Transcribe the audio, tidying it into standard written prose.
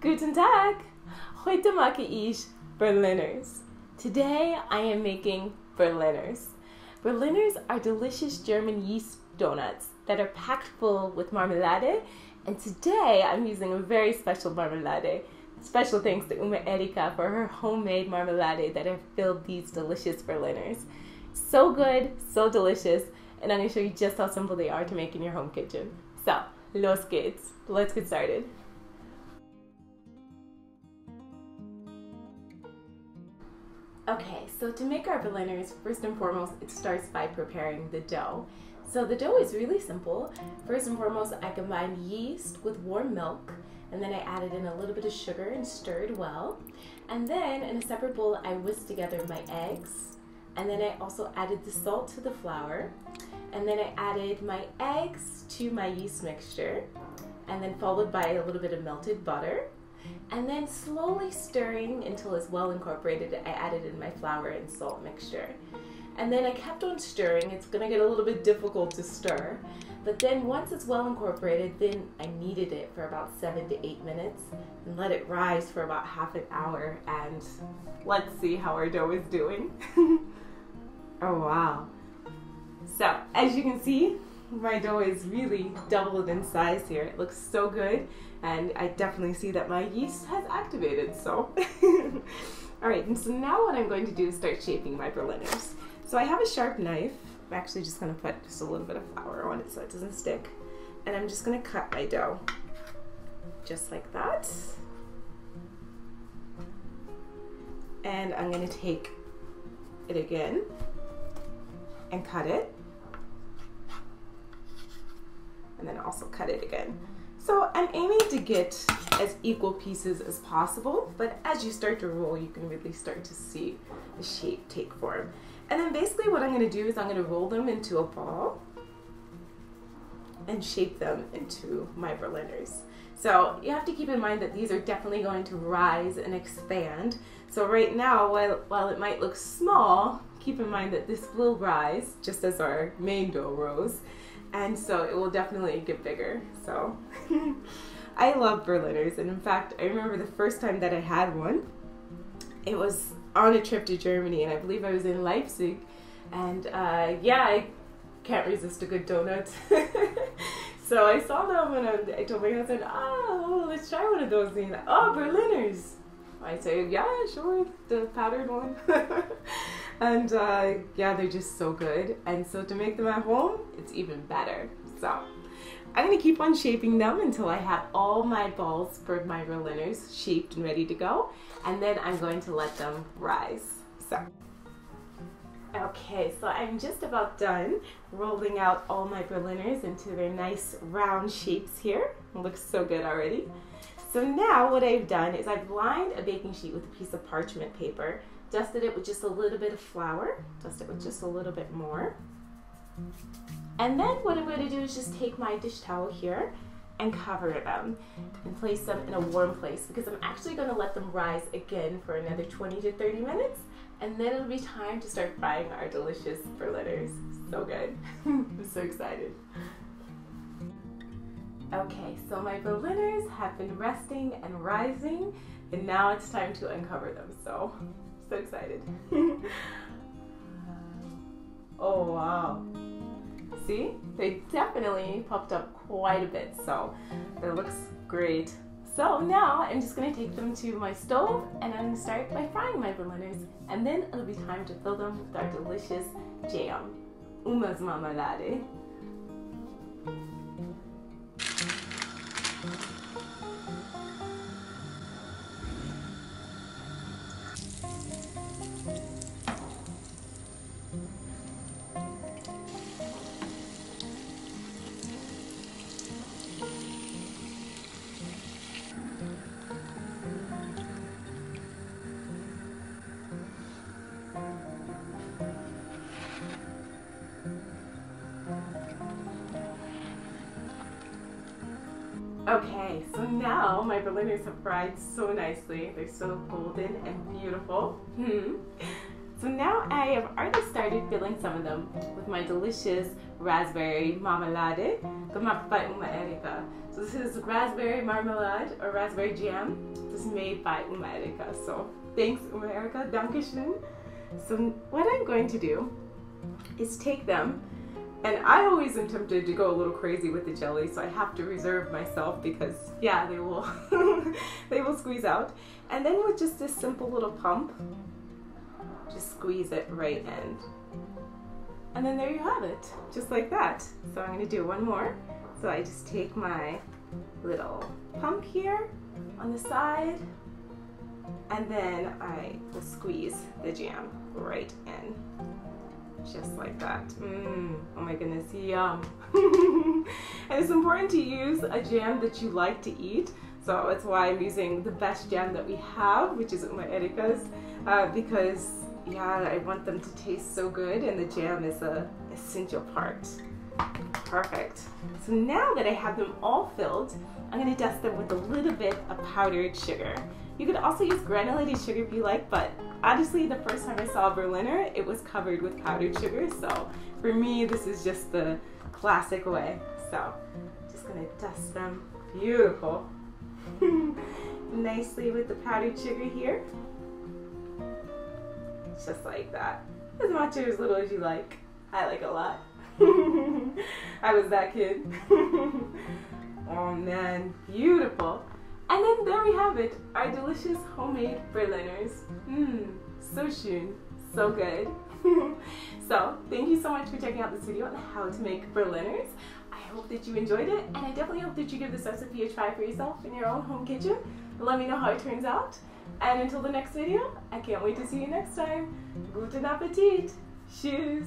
Guten Tag! Heute mache ich Berliners. Today I am making Berliners. Berliners are delicious German yeast donuts that are packed full with marmalade, and today I'm using a very special marmalade. Special thanks to Uma Erika for her homemade marmalade that have filled these delicious Berliners. So good, so delicious, and I'm going to show you just how simple they are to make in your home kitchen. So, los geht's. Let's get started. Okay, so to make our Berliners, first and foremost, it starts by preparing the dough. So the dough is really simple. First and foremost, I combined yeast with warm milk, and then I added in a little bit of sugar and stirred well. And then in a separate bowl, I whisked together my eggs, and then I also added the salt to the flour, and then I added my eggs to my yeast mixture, and then followed by a little bit of melted butter. And then slowly stirring until it's well incorporated, I added in my flour and salt mixture. And then I kept on stirring. It's gonna get a little bit difficult to stir. But then once it's well incorporated, then I kneaded it for about 7 to 8 minutes and let it rise for about half an hour. And let's see how our dough is doing. Oh wow. So as you can see, my dough is really doubled in size here. It looks so good, and I definitely see that my yeast has activated, so. All right, and so now what I'm going to do is start shaping my Berliners. So I have a sharp knife. I'm actually just gonna put just a little bit of flour on it so it doesn't stick. And I'm just gonna cut my dough, just like that. And I'm gonna take it again and cut it. And then also cut it again. So I'm aiming to get as equal pieces as possible, but as you start to roll, you can really start to see the shape take form. And then basically what I'm gonna do is I'm gonna roll them into a ball and shape them into my Berliners. So you have to keep in mind that these are definitely going to rise and expand. So right now, while it might look small, keep in mind that this will rise just as our main dough rose. And so it will definitely get bigger. So I love Berliners, and in fact I remember the first time that I had one, it was on a trip to Germany, and I believe I was in Leipzig, and yeah, I can't resist a good donut. So I saw them and I told my husband, oh, let's try one of those things. Oh, Berliners. I say, yeah, sure, the powdered one. And yeah, they're just so good. And so to make them at home, it's even better. So I'm gonna keep on shaping them until I have all my balls for my Berliners shaped and ready to go. And then I'm going to let them rise. So, okay, so I'm just about done rolling out all my Berliners into their nice round shapes here. It looks so good already. So now what I've done is I've lined a baking sheet with a piece of parchment paper, dusted it with just a little bit of flour, dust it with just a little bit more. And then what I'm going to do is just take my dish towel here and cover them and place them in a warm place, because I'm actually going to let them rise again for another 20 to 30 minutes, and then it'll be time to start frying our delicious Berliners. So good. I'm so excited. Okay, so my Berliners have been resting and rising, and now it's time to uncover them. So excited. Oh wow. See, they definitely puffed up quite a bit, so it looks great. So now I'm just going to take them to my stove, and I'm going to start by frying my Berliners, and then it'll be time to fill them with our delicious jam, Uma's Marmalade. Okay, so now my Berliners have fried so nicely. They're so golden and beautiful. So now I have already started filling some of them with my delicious raspberry marmalade. Gemaakt by Uma Erika. So this is raspberry marmalade or raspberry jam. This is made by Uma Erika. So thanks Uma Erika, dankeschön. So what I'm going to do is take them, and I always am tempted to go a little crazy with the jelly, so I have to reserve myself because yeah, they will they will squeeze out. And then with just this simple little pump, just squeeze it right in. And then there you have it, just like that. So I'm gonna do one more. So I just take my little pump here on the side, and then I will squeeze the jam right in. Just like that. Oh my goodness, yum. And it's important to use a jam that you like to eat. So that's why I'm using the best jam that we have, which is Uma Erika's, because yeah, I want them to taste so good, and the jam is an essential part. Perfect. So now that I have them all filled, I'm going to dust them with a little bit of powdered sugar. You could also use granulated sugar if you like, but honestly, the first time I saw a Berliner, it was covered with powdered sugar. So for me, this is just the classic way. So just going to dust them beautiful. Nicely with the powdered sugar here. Just like that. As much or as little as you like. I like a lot. I was that kid. Oh man, beautiful. And then there we have it, our delicious homemade Berliners. So schön, so good. So thank you so much for checking out this video on how to make Berliners. I hope that you enjoyed it, and I definitely hope that you give this recipe a try for yourself in your own home kitchen. Let me know how it turns out. And until the next video, I can't wait to see you next time. Guten Appetit. Tschüss.